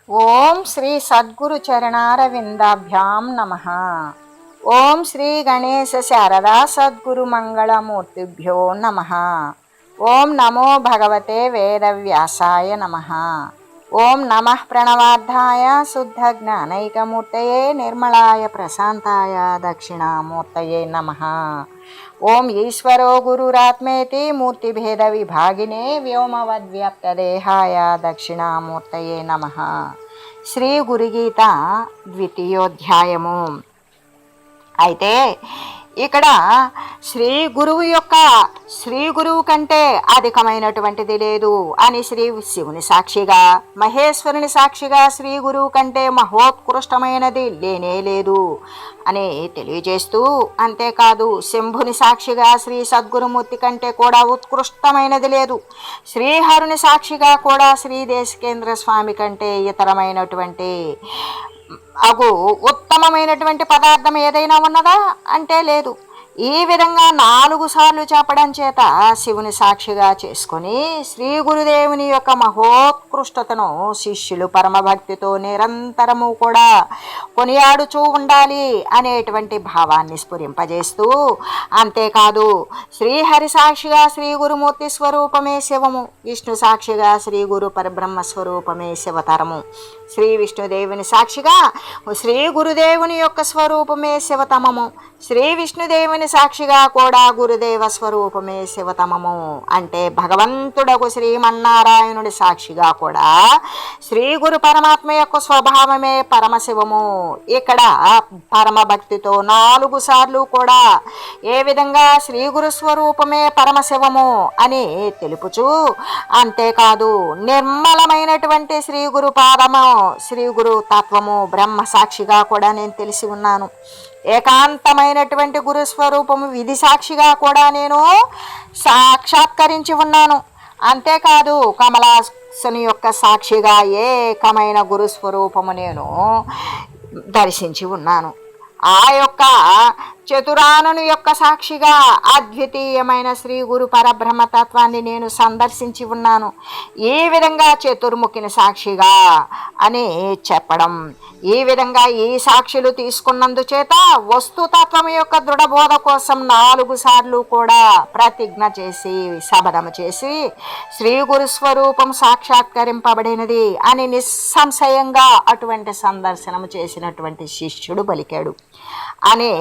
ఓం శ్రీ సద్గురు చరణారవిందాభ్యాం నమః. ఓం శ్రీ గణేశ శారదా సద్గురు మంగళమూర్తిభ్యో నమః. ఓం నమో భగవతే వేదవ్యాసాయ నమః. ఓం నమః ప్రణవార్థాయ శుద్ధ జ్ఞానైకమూర్తయే నిర్మలాయ ప్రశాంతాయ దక్షిణామూర్తయే నమః. ఓం ఈశ్వరో గురురాత్మేతి మూర్తిభేద విభాగినే వ్యోమవద్వ్యాప్తదేహాయ దక్షిణామూర్తయే నమః. శ్రీ గురుగీత ద్వితీయోధ్యాయము. అయితే ఇక్కడ శ్రీ గురువు కంటే అధికమైనటువంటిది లేదు అని శ్రీ శివుని సాక్షిగా, మహేశ్వరుని సాక్షిగా శ్రీ గురువు కంటే మహోత్కృష్టమైనది లేనే లేదు అని తెలియజేస్తూ, అంతేకాదు శంభుని సాక్షిగా శ్రీ సద్గురుమూర్తి కంటే కూడా ఉత్కృష్టమైనది లేదు, శ్రీహరుని సాక్షిగా కూడా శ్రీ దేశికేంద్ర స్వామి కంటే ఇతరమైనటువంటి ఉత్తమమైనటువంటి పదార్థం ఏదైనా ఉన్నదా అంటే లేదు. ఈ విధంగా 4 సార్లు చెప్పడం చేత శివుని సాక్షిగా చేసుకొని శ్రీ గురుదేవుని యొక్క మహోత్కృష్టతను శిష్యులు పరమభక్తితో నిరంతరము కూడా కొనియాడుచూ ఉండాలి అనేటువంటి భావాన్ని స్ఫురింపజేస్తూ, అంతేకాదు శ్రీహరి సాక్షిగా శ్రీ గురుమూర్తి స్వరూపమే శివము, విష్ణు సాక్షిగా శ్రీ గురు పరబ్రహ్మ స్వరూపమే శివతరము, శ్రీ విష్ణుదేవుని సాక్షిగా శ్రీ గురుదేవుని యొక్క స్వరూపమే శివతమము, శ్రీ విష్ణుదేవుని సాక్షిగా కూడా గురుదేవ స్వరూపమే శివతమము. అంటే భగవంతుడకు శ్రీమన్నారాయణుడి సాక్షిగా కూడా శ్రీ గురు పరమాత్మ యొక్క స్వభావమే పరమశివము. ఇక్కడ పరమభక్తితో 4 సార్లు కూడా ఏ విధంగా శ్రీ గురు స్వరూపమే పరమశివము అని తెలుపుచు, అంతేకాదు నిర్మలమైనటువంటి శ్రీ గురు పాదము, శ్రీ గురు తత్వము బ్రహ్మ సాక్షిగా కూడా నేను తెలిసి ఉన్నాను, ఏకాంతమైనటువంటి గురుస్వరూపము విధి సాక్షిగా కూడా నేను సాక్షాత్కరించి ఉన్నాను, అంతేకాదు కమలాసుని యొక్క సాక్షిగా ఏకమైన గురుస్వరూపము నేను దర్శించి ఉన్నాను, ఆ యొక్క చతురానుని యొక్క సాక్షిగా అద్వితీయమైన శ్రీ గురు పరబ్రహ్మతత్వాన్ని నేను సందర్శించి ఉన్నాను, ఈ విధంగా చతుర్ముఖిని సాక్షిగా అని చెప్పడం. ఈ విధంగా ఈ సాక్షులు తీసుకున్నందుచేత వస్తుతత్వం యొక్క దృఢబోధ కోసం 4 సార్లు కూడా ప్రతిజ్ఞ చేసి శపథము చేసి శ్రీ గురు స్వరూపం సాక్షాత్కరింపబడినది అని నిస్సంశయంగా అటువంటి సందర్శనము చేసినటువంటి శిష్యుడు పలికాడు అని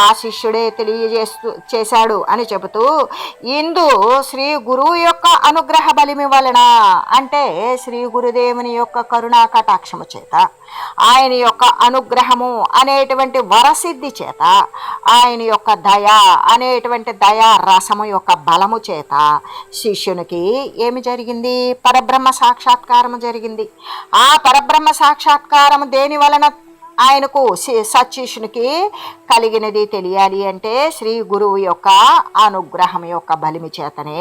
ఆ శిష్యుడే చేశాడు అని చెబుతూ, ఇందు శ్రీ గురువు యొక్క అనుగ్రహ బలిమి వలన, అంటే శ్రీ గురుదేవుని యొక్క కరుణా కటాక్షము చేత, ఆయన యొక్క అనుగ్రహము అనేటువంటి వరసిద్ధి చేత, ఆయన యొక్క దయ అనేటువంటి దయా రసము యొక్క బలము చేత శిష్యునికి ఏమి జరిగింది? పరబ్రహ్మ సాక్షాత్కారము జరిగింది. ఆ పరబ్రహ్మ సాక్షాత్కారము దేని వలన ఆయనకు సత్శిష్యునికి కలిగినది తెలియాలి అంటే శ్రీ గురువు యొక్క అనుగ్రహం యొక్క బలిమి చేతనే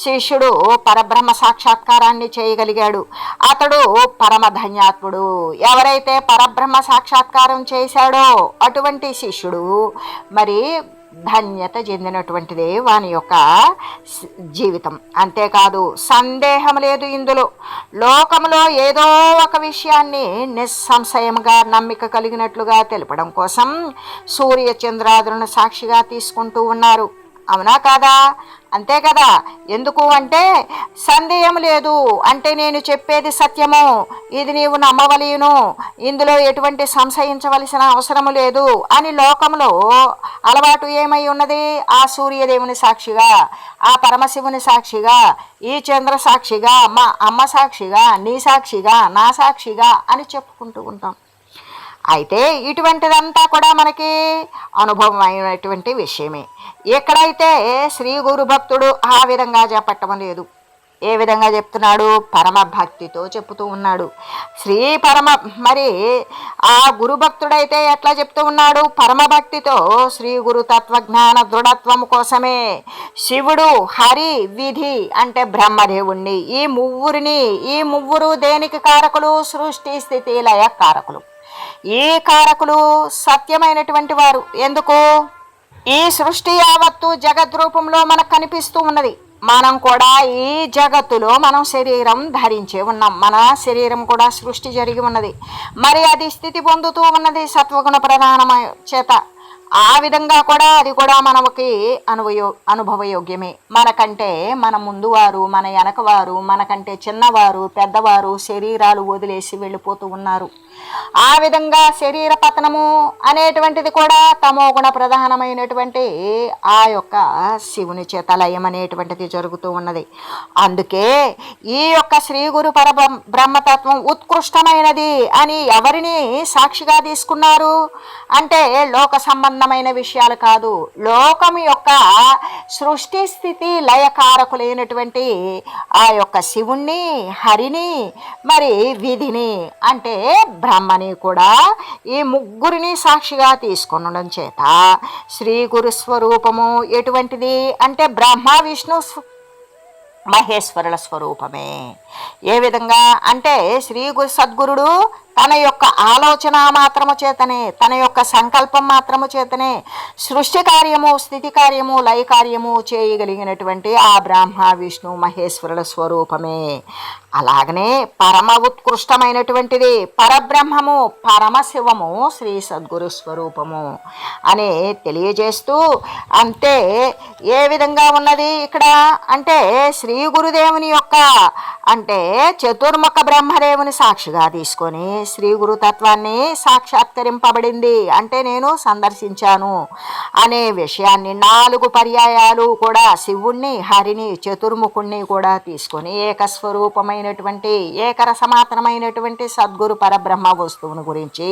శిష్యుడు పరబ్రహ్మ సాక్షాత్కారాన్ని చేయగలిగాడు. అతడు పరమధన్యాత్ముడు. ఎవరైతే పరబ్రహ్మ సాక్షాత్కారం చేశాడో అటువంటి శిష్యుడు మరి ధన్యత చెందినటువంటిదే వాని యొక్క జీవితం. అంతేకాదు సందేహం లేదు, ఇందులో లోకంలో ఏదో ఒక విషయాన్ని నిస్సంశయంగా నమ్మిక కలిగినట్లుగా తెలపడం కోసం సూర్య చంద్రాదులను సాక్షిగా తీసుకుంటూ ఉన్నారు. అవునా కాదా? అంతే కదా. ఎందుకు అంటే సందేహం లేదు అంటే నేను చెప్పేది సత్యము, ఇది నీవు నమ్మవలయును, ఇందులో ఎటువంటి సంశయించవలసిన అవసరము లేదు అని లోకంలో అలవాటు ఏమై ఉన్నది? ఆ సూర్యదేవుని సాక్షిగా, ఆ పరమశివుని సాక్షిగా, ఈ చంద్ర సాక్షిగా, మా అమ్మ సాక్షిగా, నీ సాక్షిగా, నా సాక్షిగా అని చెప్పుకుంటూ ఉంటాం. అయితే ఇటువంటిదంతా కూడా మనకి అనుభవం అయినటువంటి విషయమే. ఎక్కడైతే శ్రీ గురు భక్తుడు ఆ విధంగా చెప్పటం లేదు. ఏ విధంగా చెప్తున్నాడు? పరమ భక్తితో చెప్తూ ఉన్నాడు. మరి ఆ గురు భక్తుడైతే ఎట్లా చెప్తూ ఉన్నాడు? పరమభక్తితో శ్రీ గురు తత్వజ్ఞాన దృఢత్వం కోసమే శివుడు, హరి, విధి అంటే బ్రహ్మదేవుణ్ణి, ఈ ముగ్గురు దేనికి కారకులు? సృష్టి స్థితి లయ కారకులు. ఈ కారకులు సత్యమైనటువంటి వారు. ఎందుకు? ఈ సృష్టి యావత్తు జగద్రూపంలో మనకు కనిపిస్తూ ఉన్నది. మనం కూడా ఈ జగత్తులో మనం శరీరం ధరించే ఉన్నాం. మన శరీరం కూడా సృష్టి జరిగి ఉన్నది. మరి అది స్థితి పొందుతూ ఉన్నది సత్వగుణ ప్రధానమ చేత. ఆ విధంగా కూడా అది కూడా మనకి అనుభవయోగ్యమే. మనకంటే మన ముందు వారు, మన వెనకవారు, మనకంటే చిన్నవారు, పెద్దవారు శరీరాలు వదిలేసి వెళ్ళిపోతూ ఉన్నారు. ఆ విధంగా శరీర పతనము అనేటువంటిది కూడా తమోగుణ ప్రధానమైనటువంటి ఆ యొక్క శివుని చేత లయం అనేటువంటిది జరుగుతూ ఉన్నది. అందుకే ఈ యొక్క శ్రీ గురు బ్రహ్మతత్వం ఉత్కృష్టమైనది అని ఎవరిని సాక్షిగా తీసుకున్నారు అంటే లోక సంబంధమైన విషయాలు కాదు, లోకం యొక్క సృష్టి స్థితి లయకారకులైనటువంటి ఆ యొక్క శివుణ్ణి, హరిని, మరి విధిని అంటే బ్రహ్మని కూడా ఈ ముగ్గురిని సాక్షిగా తీసుకొనడం చేత శ్రీ గురు స్వరూపము ఎటువంటిది అంటే బ్రహ్మ విష్ణు మహేశ్వరుల స్వరూపమే. ఏ విధంగా అంటే శ్రీ గురు సద్గురుడు తన యొక్క ఆలోచన మాత్రము చేతనే, తన యొక్క సంకల్పం మాత్రము చేతనే సృష్టి కార్యము, స్థితి కార్యము, లయ కార్యము చేయగలిగినటువంటి ఆ బ్రహ్మ విష్ణు మహేశ్వరుల స్వరూపమే. అలాగనే పరమ ఉత్కృష్టమైనటువంటిది పరబ్రహ్మము, పరమశివము శ్రీ సద్గురు స్వరూపము అని తెలియజేస్తూ, అంతే ఏ విధంగా ఉన్నది ఇక్కడ అంటే శ్రీ గురుదేవుని యొక్క అంటే చతుర్ముఖ బ్రహ్మదేవుని సాక్షిగా తీసుకొని శ్రీ గురుతత్వాన్ని సాక్షాత్కరింపబడింది అంటే నేను సందర్శించాను అనే విషయాన్ని 4 పర్యాయాలు కూడా శివుణ్ణి, హరిని, చతుర్ముఖుణ్ణి కూడా తీసుకొని ఏకస్వరూపమైనటువంటి ఏకరసమాత్రమైనటువంటి సద్గురు పరబ్రహ్మ వస్తువుని గురించి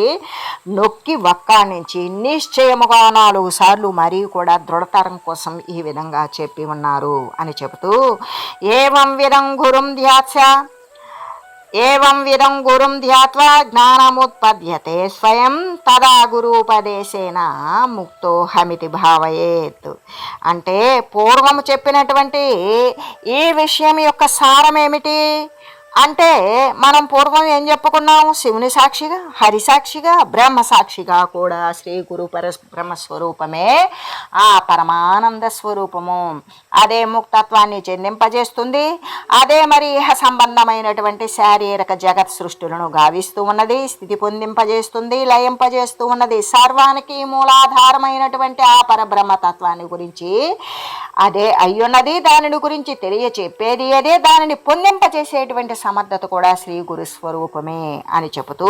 నొక్కి వక్కాణించి నిశ్చయముగా 4 సార్లు మరీ కూడా దృఢతరం కోసం ఈ విధంగా చెప్పి ఉన్నారు అని చెబుతూ ఏవం విధం గురుం ధ్యాత్వా జ్ఞానముత్పద్యతే స్వయం తదా గురూపదేశేన ముక్తో హమితి భావయేత్. అంటే పూర్వము చెప్పినటువంటి ఈ విషయం యొక్క సారం ఏమిటి అంటే మనం పూర్వం ఏం చెప్పుకున్నాం? శివుని సాక్షిగా, హరి సాక్షిగా, బ్రహ్మ సాక్షిగా కూడా శ్రీ గురు బ్రహ్మస్వరూపమే ఆ పరమానంద స్వరూపము. అదే ముక్తత్వాన్ని చెందింపజేస్తుంది. అదే మరి సంబంధమైనటువంటి శారీరక జగత్ సృష్టిలను గావిస్తూ ఉన్నది, స్థితి పొందింపజేస్తుంది, లయింపజేస్తూ ఉన్నది. సర్వానికి మూలాధారమైనటువంటి ఆ పరబ్రహ్మతత్వాన్ని గురించి అదే అయ్యున్నది. దానిని గురించి తెలియచెప్పేది అదే, దానిని పొందింపజేసేటువంటి సమర్థత కూడా శ్రీ గురు స్వరూపమే అని చెబుతూ,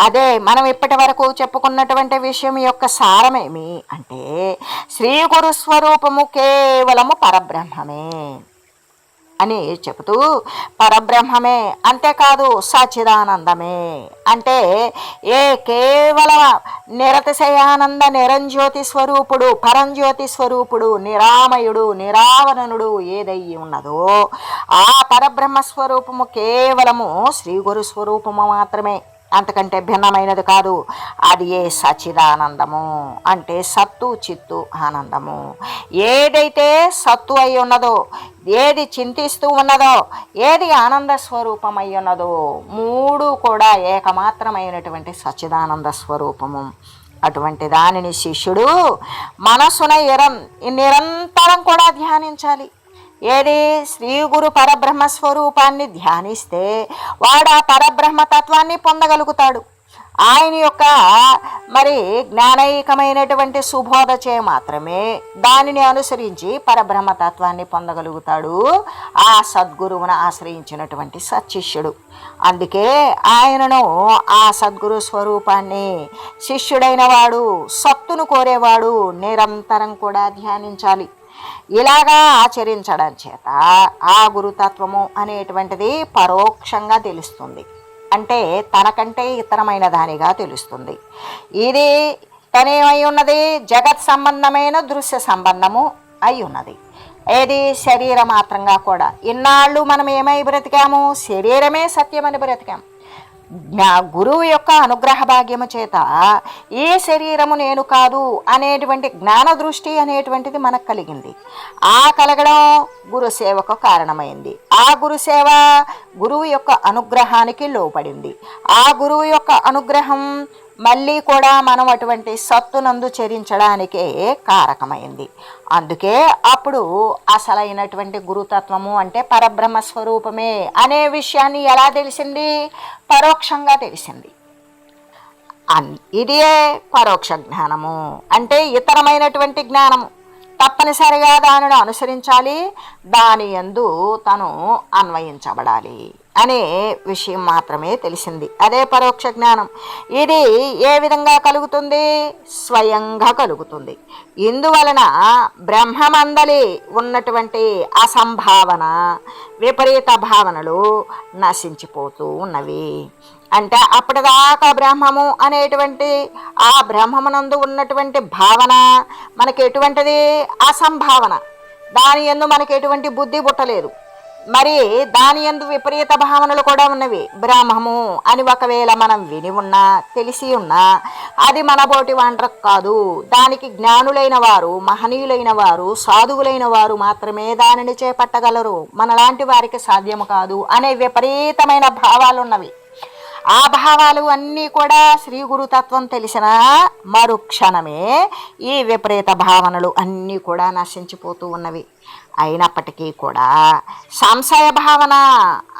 అదే మనం ఇప్పటి వరకు చెప్పుకున్నటువంటి విషయం యొక్క సారమేమి అంటే శ్రీ గురు స్వరూపము కేవలము పరబ్రహ్మమే అని చెబుతూ, పరబ్రహ్మమే అంతేకాదు సచ్చిదానందమే అంటే కేవల నిరతిశయానంద నిరంజ్యోతి స్వరూపుడు, పరంజ్యోతి స్వరూపుడు, నిరామయుడు, నిరావరణుడు ఏదయ్యి ఉన్నదో ఆ పరబ్రహ్మ స్వరూపము కేవలము శ్రీ గురు స్వరూపము మాత్రమే, అంతకంటే భిన్నమైనది కాదు. అది ఏ సచ్చిదానందము అంటే సత్తు చిత్తు ఆనందము. ఏదైతే సత్తు అయి ఉన్నదో, ఏది చింతిస్తూ ఉన్నదో, ఏది ఆనంద స్వరూపం అయి ఉన్నదో 3 కూడా ఏకమాత్రమైనటువంటి సచ్చిదానంద స్వరూపము. అటువంటి దానిని శిష్యుడు మనసున నిరంతరం కూడా ధ్యానించాలి. ఏది శ్రీ గురు పరబ్రహ్మ స్వరూపాన్ని ధ్యానిస్తే వాడు ఆ పరబ్రహ్మ తత్వాన్ని పొందగలుగుతాడు. ఆయన యొక్క మరి జ్ఞానైకమైనటువంటి సుబోధ చే మాత్రమే దానిని అనుసరించి పరబ్రహ్మతత్వాన్ని పొందగలుగుతాడు ఆ సద్గురువును ఆశ్రయించినటువంటి సత్శిష్యుడు. అందుకే ఆయనను ఆ సద్గురు స్వరూపాన్ని శిష్యుడైన వాడు, సత్తును కోరేవాడు నిరంతరం కూడా ధ్యానించాలి. ఇలాగా ఆచరించడం చేత ఆ గురుతత్వము అనేటువంటిది పరోక్షంగా తెలుస్తుంది. అంటే తనకంటే ఇతరమైన దానిగా తెలుస్తుంది. ఇది తనేమై ఉన్నది? జగత్ సంబంధమైన దృశ్య సంబంధము అయి ఉన్నది. ఏది శరీర మాత్రంగా కూడా ఇన్నాళ్ళు మనం ఏమై బ్రతికాము? శరీరమే సత్యమని బ్రతికాము. గురువు యొక్క అనుగ్రహ భాగ్యము చేత ఏ శరీరము నేను కాదు అనేటువంటి జ్ఞాన దృష్టి అనేటువంటిది మనకు కలిగింది. ఆ కలగడం గురు సేవకు కారణమైంది. ఆ గురుసేవ గురువు యొక్క అనుగ్రహానికి లోపడింది. ఆ గురువు యొక్క అనుగ్రహం మళ్ళీ కూడా మనం అటువంటి సత్తునందు చరించడానికే కారకమైంది. అందుకే అప్పుడు అసలైనటువంటి గురుతత్వము అంటే పరబ్రహ్మ స్వరూపమే అనే విషయాన్ని ఎలా తెలిసింది? పరోక్షంగా తెలిసింది. ఇదే పరోక్ష జ్ఞానము అంటే ఇతరమైనటువంటి జ్ఞానము. తప్పనిసరిగా దానిని అనుసరించాలి, దాని యందు తను అన్వయించబడాలి అనే విషయం మాత్రమే తెలిసింది. అదే పరోక్ష జ్ఞానం. ఇది ఏ విధంగా కలుగుతుంది? స్వయంగా కలుగుతుంది. ఇందువలన బ్రహ్మమందలి ఉన్నటువంటి అసంభావన, విపరీత భావనలు నశించిపోతూ ఉన్నవి. అంటే అప్పటిదాకా బ్రహ్మము అనేటువంటి ఆ బ్రహ్మమునందు ఉన్నటువంటి భావన మనకి ఎటువంటిది? అసంభావన. దాని యందు మనకి ఎటువంటి బుద్ధి పుట్టలేదు. మరి దాని యందు విపరీత భావనలు కూడా ఉన్నవి. బ్రహ్మము అని ఒకవేళ మనం విని ఉన్నా, తెలిసి ఉన్నా, అది మన బోటి వాండ్రకు కాదు. దానికి జ్ఞానులైన వారు, మహనీయులైన వారు, సాధువులైన వారు మాత్రమే దానిని చేపట్టగలరు. మనలాంటి వారికి సాధ్యము కాదు అనే విపరీతమైన భావాలు ఉన్నవి. ఆ భావాలు అన్నీ కూడా శ్రీ గురుతత్వం తెలిసిన మరుక్షణమే ఈ విపరీత భావనలు అన్నీ కూడా నశించిపోతూ ఉన్నవి. అయినప్పటికీ కూడా సంశయ భావన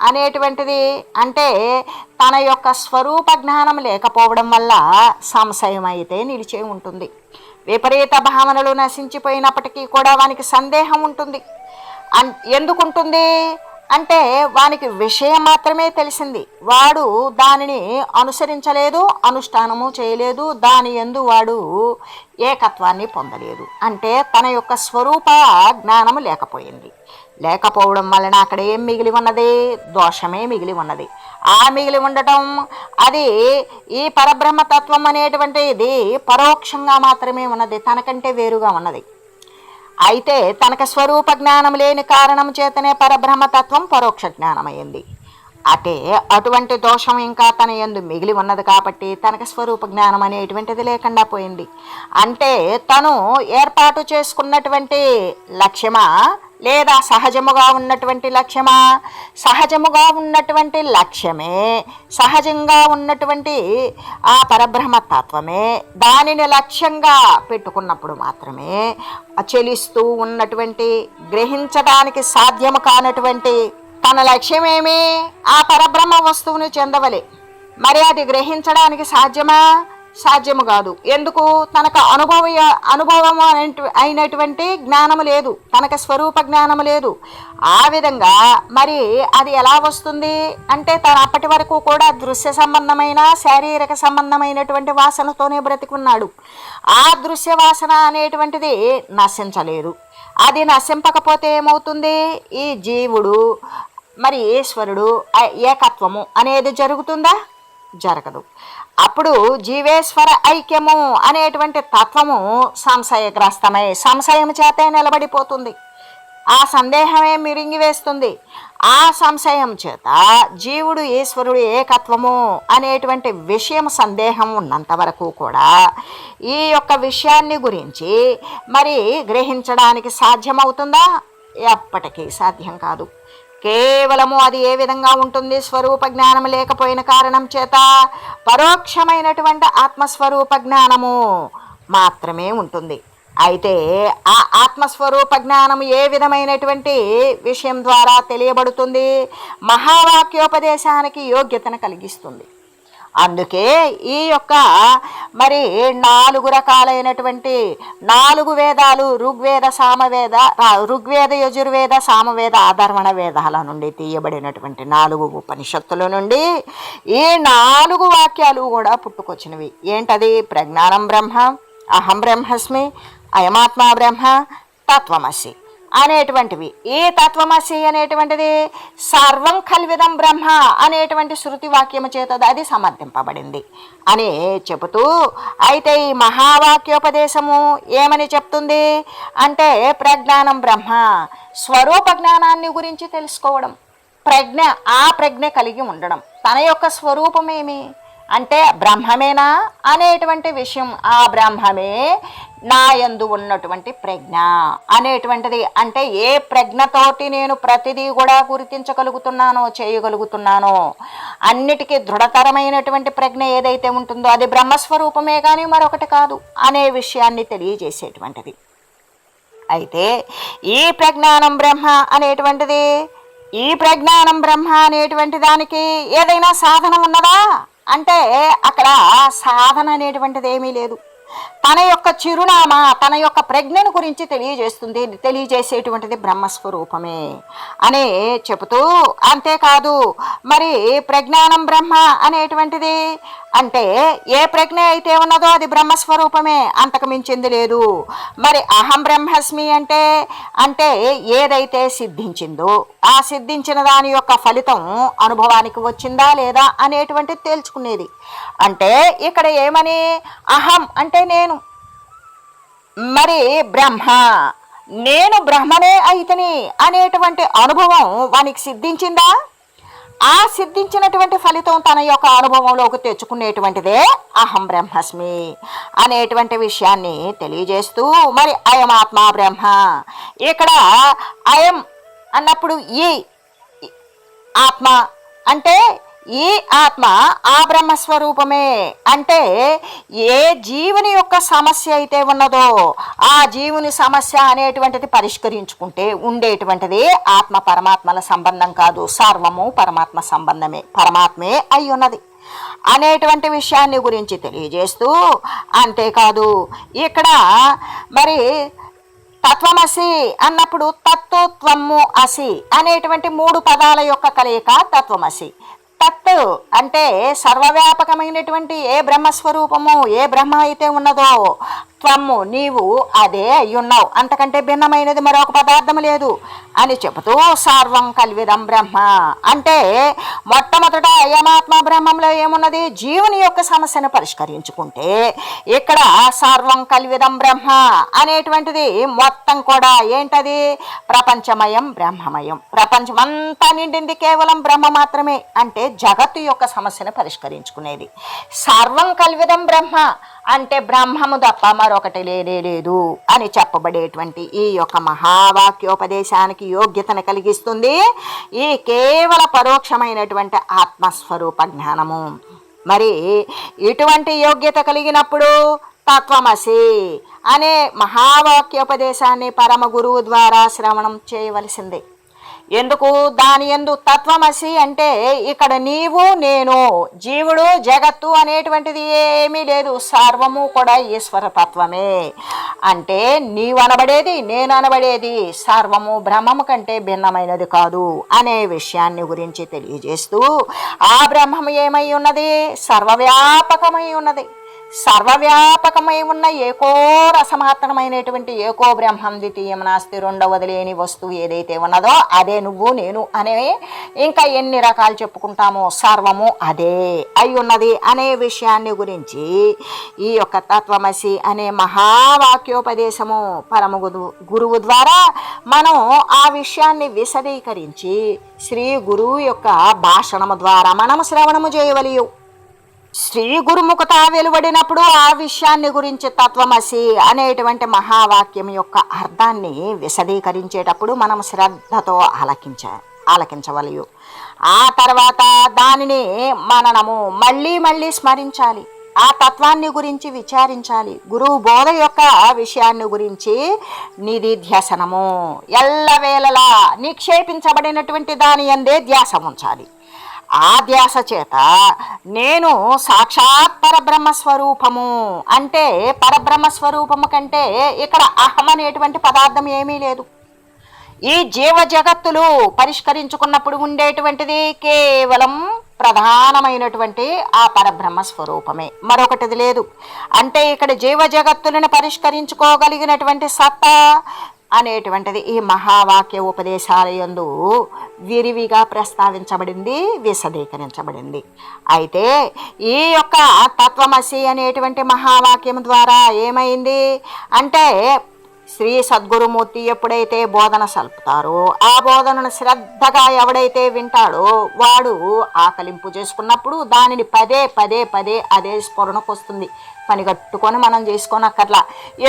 అనేటువంటిది అంటే తన యొక్క స్వరూప జ్ఞానం లేకపోవడం వల్ల సంశయం అయితే నిలిచే ఉంటుంది. విపరీత భావనలు నశించిపోయినప్పటికీ కూడా వానికి సందేహం ఉంటుంది. ఎందుకుంటుంది అంటే వానికి విషయం మాత్రమే తెలిసింది. వాడు దానిని అనుసరించలేదు, అనుష్ఠానము చేయలేదు, దాని యందు వాడు ఏకత్వాన్ని పొందలేదు. అంటే తన యొక్క స్వరూప జ్ఞానము లేకపోయింది. లేకపోవడం వలన అక్కడ ఏం మిగిలి ఉన్నది? దోషమే మిగిలి ఉన్నది. ఆ మిగిలి ఉండటం అది ఈ పరబ్రహ్మతత్వం అనేటువంటి ఇది పరోక్షంగా మాత్రమే ఉన్నది, తనకంటే వేరుగా ఉన్నది. అయితే తనకు స్వరూప జ్ఞానం లేని కారణం చేతనే పరబ్రహ్మతత్వం పరోక్ష జ్ఞానమైంది. అంటే అటువంటి దోషం ఇంకా తన యందు మిగిలి ఉన్నది కాబట్టి తనకు స్వరూప జ్ఞానం అనేటువంటిది లేకుండా పోయింది. అంటే తను ఏర్పాటు చేసుకున్నటువంటి లక్ష్యమా లేదా సహజముగా ఉన్నటువంటి లక్ష్యమా? సహజముగా ఉన్నటువంటి లక్ష్యమే, సహజంగా ఉన్నటువంటి ఆ పరబ్రహ్మతత్వమే దానిని లక్ష్యంగా పెట్టుకున్నప్పుడు మాత్రమే చెలిస్తూ ఉన్నటువంటి, గ్రహించడానికి సాధ్యము కానటువంటి తన లక్ష్యమేమి? ఆ పరబ్రహ్మ వస్తువును చెందవలే. మరి అది గ్రహించడానికి సాధ్యమా? సాధ్యము కాదు. ఎందుకు? తనకు అనుభవం అయినటువంటి జ్ఞానము లేదు, తనకు స్వరూప జ్ఞానము లేదు. ఆ విధంగా మరి అది ఎలా వస్తుంది అంటే తను అప్పటి వరకు కూడా దృశ్య సంబంధమైన, శారీరక సంబంధమైనటువంటి వాసనతోనే బ్రతికున్నాడు. ఆ దృశ్య వాసన అనేటువంటిది నశించలేదు. అది నశింపకపోతే ఏమవుతుంది? ఈ జీవుడు మరి ఈశ్వరుడు ఏకత్వము అనేది జరుగుతుందా? జరగదు. అప్పుడు జీవేశ్వర ఐక్యము అనేటువంటి తత్వము సంశయగ్రస్తమై సంశయం చేతే నిలబడిపోతుంది. ఆ సందేహమే మిరింగివేస్తుంది. ఆ సంశయం చేత జీవుడు ఈశ్వరుడు ఏకత్వము అనేటువంటి విషయం సందేహం ఉన్నంత వరకు కూడా ఈ యొక్క విషయాన్ని గురించి మరి గ్రహించడానికి సాధ్యమవుతుందా? ఎప్పటికీ సాధ్యం కాదు. కేవలము అది ఏ విధంగా ఉంటుంది? స్వరూప జ్ఞానం లేకపోయిన కారణం చేత పరోక్షమైనటువంటి ఆత్మస్వరూప జ్ఞానము మాత్రమే ఉంటుంది. అయితే ఆ ఆత్మస్వరూప జ్ఞానం ఏ విధమైనటువంటి విషయం ద్వారా తెలియబడుతుంది? మహావాక్యోపదేశానికి యోగ్యతను కలిగిస్తుంది. అందుకే ఈ యొక్క మరి 4 రకాలైనటువంటి 4 వేదాలు ఋగ్వేద యజుర్వేద సామవేద అధర్వణ వేదాల నుండి తీయబడినటువంటి 4 ఉపనిషత్తుల నుండి ఈ 4 వాక్యాలు కూడా పుట్టుకొచ్చినవి. ఏంటది? ప్రజ్ఞానం బ్రహ్మ, అహం బ్రహ్మస్మి, అయమాత్మా బ్రహ్మ, తత్వమసి అనేటువంటివి. ఈ తత్వమసి అనేటువంటిది సర్వం కల్విదం బ్రహ్మ అనేటువంటి శృతి వాక్యము చేత అది సమర్థింపబడింది అని చెబుతూ, అయితే ఈ మహావాక్యోపదేశము ఏమని చెప్తుంది అంటే ప్రజ్ఞానం బ్రహ్మ, స్వరూప జ్ఞానాన్ని గురించి తెలుసుకోవడం, ప్రజ్ఞ కలిగి ఉండడం. తన యొక్క స్వరూపమేమి అంటే బ్రహ్మమేనా అనేటువంటి విషయం, ఆ బ్రహ్మమే నా యందు ఉన్నటువంటి ప్రజ్ఞ అనేటువంటిది. అంటే ఏ ప్రజ్ఞతోటి నేను ప్రతిదీ కూడా గుర్తించగలుగుతున్నానో, చేయగలుగుతున్నానో, అన్నిటికీ దృఢతరమైనటువంటి ప్రజ్ఞ ఏదైతే ఉంటుందో అది బ్రహ్మస్వరూపమే కానీ మరొకటి కాదు అనే విషయాన్ని తెలియజేసేటువంటిది. అయితే ఈ ప్రజ్ఞానం బ్రహ్మ అనేటువంటిది, ఈ ప్రజ్ఞానం బ్రహ్మ అనేటువంటి దానికి ఏదైనా సాధన ఉన్నదా అంటే అక్కడ సాధన అనేటువంటిది ఏమీ లేదు. తన యొక్క చిరునామా, తన యొక్క ప్రజ్ఞను గురించి తెలియజేస్తుంది, తెలియజేసేటువంటిది బ్రహ్మస్వరూపమే అని చెబుతూ, అంతేకాదు మరి ప్రజ్ఞానం బ్రహ్మ అనేటువంటిది అంటే ఏ ప్రజ్ఞ అయితే ఉన్నదో అది బ్రహ్మస్వరూపమే, అంతకు మించింది లేదు. మరి అహం బ్రహ్మస్మి అంటే అంటే ఏదైతే సిద్ధించిందో ఆ సిద్ధించిన దాని యొక్క ఫలితం అనుభవానికి వచ్చిందా లేదా అనేటువంటిది తేల్చుకునేది. అంటే ఇక్కడ ఏమని, అహం అంటే నేను, మరి బ్రహ్మ నేను బ్రహ్మనే అయితని అనేటువంటి అనుభవం వానికి సిద్ధించిందా? ఆ సిద్ధించినటువంటి ఫలితం తన యొక్క అనుభవంలోకి తెచ్చుకునేటువంటిదే అహం బ్రహ్మస్మి అనేటువంటి విషయాన్ని తెలియజేస్తూ, మరి అయం ఆత్మా బ్రహ్మ, ఇక్కడ అయం అన్నప్పుడు ఈ ఆత్మ అంటే ఈ ఆత్మ ఆ బ్రహ్మస్వరూపమే. అంటే ఏ జీవుని యొక్క సమస్య అయితే ఉన్నదో ఆ జీవుని సమస్య అనేటువంటిది పరిష్కరించుకుంటే ఉండేటువంటిది ఆత్మ పరమాత్మల సంబంధం కాదు, సర్వము పరమాత్మ సంబంధమే, పరమాత్మే అయి ఉన్నది అనేటువంటి విషయాన్ని గురించి తెలియజేస్తూ, అంతేకాదు ఇక్కడ మరి తత్వమసి అన్నప్పుడు తత్తు త్వమ్ము అసి అనేటువంటి 3 పదాల యొక్క కలయిక తత్వమసి. తత్ అంటే సర్వవ్యాపకమైనటువంటి ఏ బ్రహ్మస్వరూపము, ఏ బ్రహ్మ అయితే ఉన్నదో, త్వమ్ము నీవు అదే అయ్యున్నావు, అంతకంటే భిన్నమైనది మరొక పదార్థం లేదు అని చెబుతూ, సర్వం కల్విదం బ్రహ్మ అంటే మొట్టమొదట అయమాత్మ బ్రహ్మంలో ఏమున్నది, జీవుని యొక్క సమస్యను పరిష్కరించుకుంటే ఇక్కడ సర్వం కల్విదం బ్రహ్మ అనేటువంటిది మొత్తం కూడా ఏంటది, ప్రపంచమయం బ్రహ్మమయం, ప్రపంచమంతా నిండింది కేవలం బ్రహ్మ మాత్రమే. అంటే జగత్తు యొక్క సమస్యను పరిష్కరించుకునేది. సర్వం కల్విదం బ్రహ్మ అంటే బ్రహ్మము తప్ప మరొకటి లేనే లేదు అని చెప్పబడేటువంటి ఈ యొక్క మహావాక్యోపదేశానికి యోగ్యతను కలిగిస్తుంది ఈ కేవల పరోక్షమైనటువంటి ఆత్మస్వరూప జ్ఞానము. మరి ఇటువంటి యోగ్యత కలిగినప్పుడు తత్వమసి అనే మహావాక్యోపదేశాన్ని పరమ గురువు ద్వారా శ్రవణం చేయవలసిందే. ఎందుకు, దాని యందు తత్వమసి అంటే ఇక్కడ నీవు నేను జీవుడు జగత్తు అనేటువంటిది ఏమీ లేదు, సర్వము కూడా ఈశ్వర తత్వమే. అంటే నీవు అనబడేది నేను అనబడేది సర్వము బ్రహ్మము కంటే భిన్నమైనది కాదు అనే విషయాన్ని గురించి తెలియజేస్తూ, ఆ బ్రహ్మము ఏమై ఉన్నది, సర్వవ్యాపకమై ఉన్నది. సర్వవ్యాపకమై ఉన్న ఏకో రసమాత్రమైనటువంటి ఏకో బ్రహ్మం ద్వితీయం నాస్తి, రెండవది లేని వస్తువు ఏదైతే ఉన్నదో అదే నువ్వు నేను అనే ఇంకా ఎన్ని రకాలు చెప్పుకుంటామో సర్వము అదే అయి ఉన్నది అనే విషయాన్ని గురించి ఈ యొక్క తత్వమసి అనే మహావాక్యోపదేశము పరమ గురువు ద్వారా మనం ఆ విషయాన్ని విశదీకరించి శ్రీ గురువు యొక్క భాషణము ద్వారా మనము శ్రవణము చేయవలియు. శ్రీ గురుముఖత వెలువడినప్పుడు ఆ విషయాన్ని గురించి తత్వమసి అనేటువంటి మహావాక్యం యొక్క అర్థాన్ని విశదీకరించేటప్పుడు మనం శ్రద్ధతో ఆలకించవలయు. ఆ తర్వాత దానిని మనము మళ్ళీ మళ్ళీ స్మరించాలి, ఆ తత్వాన్ని గురించి విచారించాలి. గురువు బోధ యొక్క విషయాన్ని గురించి నిధిధ్యసనము ఎల్లవేళలా నిక్షేపించబడినటువంటి దాని యందే ధ్యాస ఉంచాలి. ఆ ధ్యాస చేత నేను సాక్షాత్ పరబ్రహ్మస్వరూపము అంటే పరబ్రహ్మస్వరూపము కంటే ఇక్కడ అహం అనేటువంటి పదార్థం ఏమీ లేదు. ఈ జీవ జగత్తులు పరిష్కరించుకున్నప్పుడు ఉండేటువంటిది కేవలం ప్రధానమైనటువంటి ఆ పరబ్రహ్మ స్వరూపమే, మరొకటిది లేదు. అంటే ఇక్కడ జీవ జగత్తులను పరిష్కరించుకోగలిగినటువంటి సత్తా అనేటువంటిది ఈ మహావాక్య ఉపదేశాల యందు విరివిగా ప్రస్తావించబడింది, విశదీకరించబడింది. అయితే ఈ యొక్క తత్వమసి అనేటువంటి మహావాక్యం ద్వారా ఏమైంది అంటే శ్రీ సద్గురుమూర్తి ఎప్పుడైతే బోధన సల్పుతారో ఆ బోధనను శ్రద్ధగా ఎవడైతే వింటాడో వాడు ఆకలింపు చేసుకున్నప్పుడు దానిని పదే పదే పదే అదే స్ఫురణకు వస్తుంది. పనిగట్టుకొని మనం చేసుకోనక్కర్లా.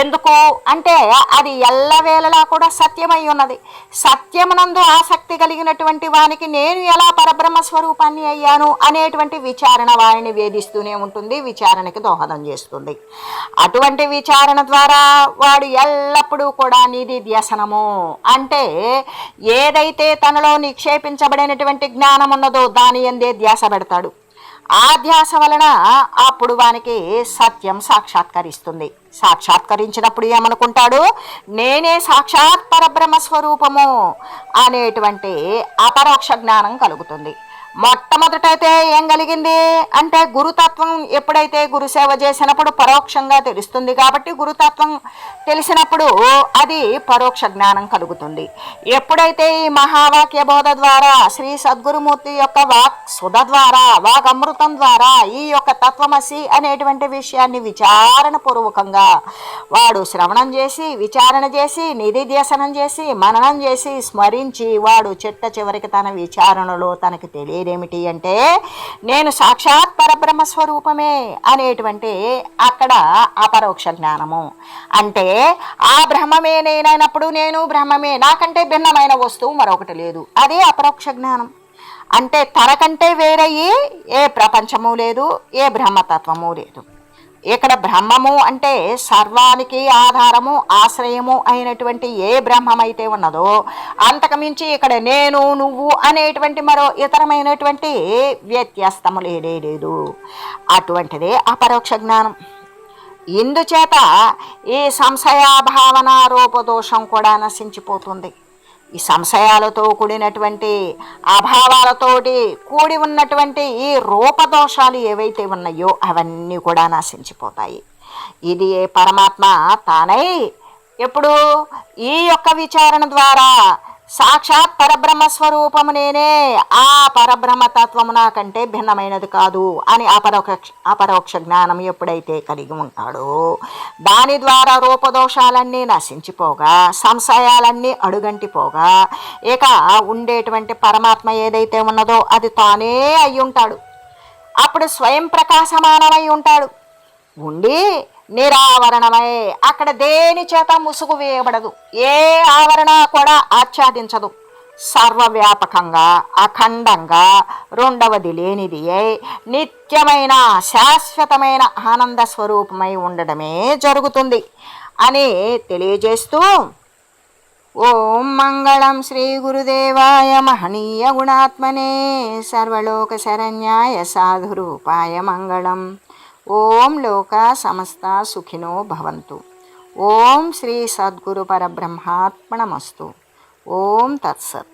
ఎందుకు అంటే అది ఎల్లవేళలా కూడా సత్యమై ఉన్నది. సత్యమునందు ఆసక్తి కలిగినటువంటి వానికి నేను ఎలా పరబ్రహ్మ స్వరూపాన్ని అయ్యాను అనేటువంటి విచారణ వారిని వేధిస్తూనే ఉంటుంది, విచారణకి దోహదం చేస్తుంది. అటువంటి విచారణ ద్వారా వాడు ఎల్లప్పుడూ కూడా నిధిధ్యసనము అంటే ఏదైతే తనలో నిక్షేపించబడినటువంటి జ్ఞానం ఉన్నదో దాని యందే ధ్యాస పెడతాడు. ఆ ధ్యాస వలన అప్పుడు వానికి సత్యం సాక్షాత్కరిస్తుంది. సాక్షాత్కరించినప్పుడు ఏమనుకుంటాడు, నేనే సాక్షాత్ పరబ్రహ్మ స్వరూపము అనేటువంటి అపరోక్ష జ్ఞానం కలుగుతుంది. మొట్టమొదటైతే ఏం కలిగింది అంటే గురుతత్వం ఎప్పుడైతే గురుసేవ చేసినప్పుడు పరోక్షంగా తెలుస్తుంది. కాబట్టి గురుతత్వం తెలిసినప్పుడు అది పరోక్ష జ్ఞానం కలుగుతుంది. ఎప్పుడైతే ఈ మహావాక్య బోధ ద్వారా శ్రీ సద్గురుమూర్తి యొక్క వాక్ సుధ ద్వారా వాక్ అమృతం ద్వారా ఈ యొక్క తత్వమసి అనేటువంటి విషయాన్ని విచారణ పూర్వకంగా వాడు శ్రవణం చేసి విచారణ చేసి నిధిధ్యసనం చేసి మననం చేసి స్మరించి వాడు చిట్ట చివరికి తన విచారణలో తనకి తెలియదేమిటి అంటే నేను సాక్షాత్ పరబ్రహ్మ స్వరూపమే అనేటువంటి అక్కడ అపరోక్ష జ్ఞానము. అంటే ఆ బ్రహ్మమే నేనైనప్పుడు నేను బ్రహ్మమే, నాకంటే భిన్నమైన వస్తువు మరొకటి లేదు. అదే అపరోక్ష జ్ఞానం. అంటే తనకంటే వేరయ్యి ఏ ప్రపంచము లేదు, ఏ బ్రహ్మతత్వము లేదు. ఇక్కడ బ్రహ్మము అంటే సర్వానికి ఆధారము ఆశ్రయము అయినటువంటి ఏ బ్రహ్మమైతే ఉన్నదో అంతకుమించి ఇక్కడ నేను నువ్వు అనేటువంటి మరో ఇతరమైనటువంటి వ్యత్యాస్తము లేదు. అటువంటిదే అపరోక్ష జ్ఞానం. ఇందుచేత ఈ సంశయాభావన రూపదోషం కూడా నశించిపోతుంది. ఈ సంశయాలతో కూడినటువంటి అభావాలతోటి కూడి ఉన్నటువంటి ఈ రూపదోషాలు ఏవైతే ఉన్నాయో అవన్నీ కూడా నశించిపోతాయి. ఇది పరమాత్మ తానై ఎప్పుడు ఈ యొక్క విచారణ ద్వారా సాక్షాత్ పరబ్రహ్మ స్వరూపము నేనే, ఆ పరబ్రహ్మ తత్వము నాకంటే భిన్నమైనది కాదు అని అపరోక్ష జ్ఞానం ఎప్పుడైతే కలిగి ఉంటాడో దాని ద్వారా రూపదోషాలన్నీ నశించిపోగా సంశయాలన్నీ అడుగంటిపోగా ఇక ఉండేటువంటి పరమాత్మ ఏదైతే ఉన్నదో అది తానే అయి ఉంటాడు. అప్పుడు స్వయం ప్రకాశమానమై ఉంటాడు. ఉండి నిరావరణమై అక్కడ దేని చేత ముసుగు వేయబడదు, ఏ ఆవరణ కూడా ఆచ్ఛాదించదు. సర్వవ్యాపకంగా అఖండంగా రెండవది లేనిది నిత్యమైన శాశ్వతమైన ఆనంద స్వరూపమై ఉండడమే జరుగుతుంది అని తెలియజేస్తూ ఓం మంగళం శ్రీ గురుదేవాయ మహనీయ గుణాత్మనే సర్వలోక శరణ్యాయ సాధురూపాయ మంగళం. ఓం లోకా సమస్త సుఖినో భవంతు. ఓం శ్రీ సద్గురు పరబ్రహ్మాత్మనమస్తు. ఓం తత్సత్.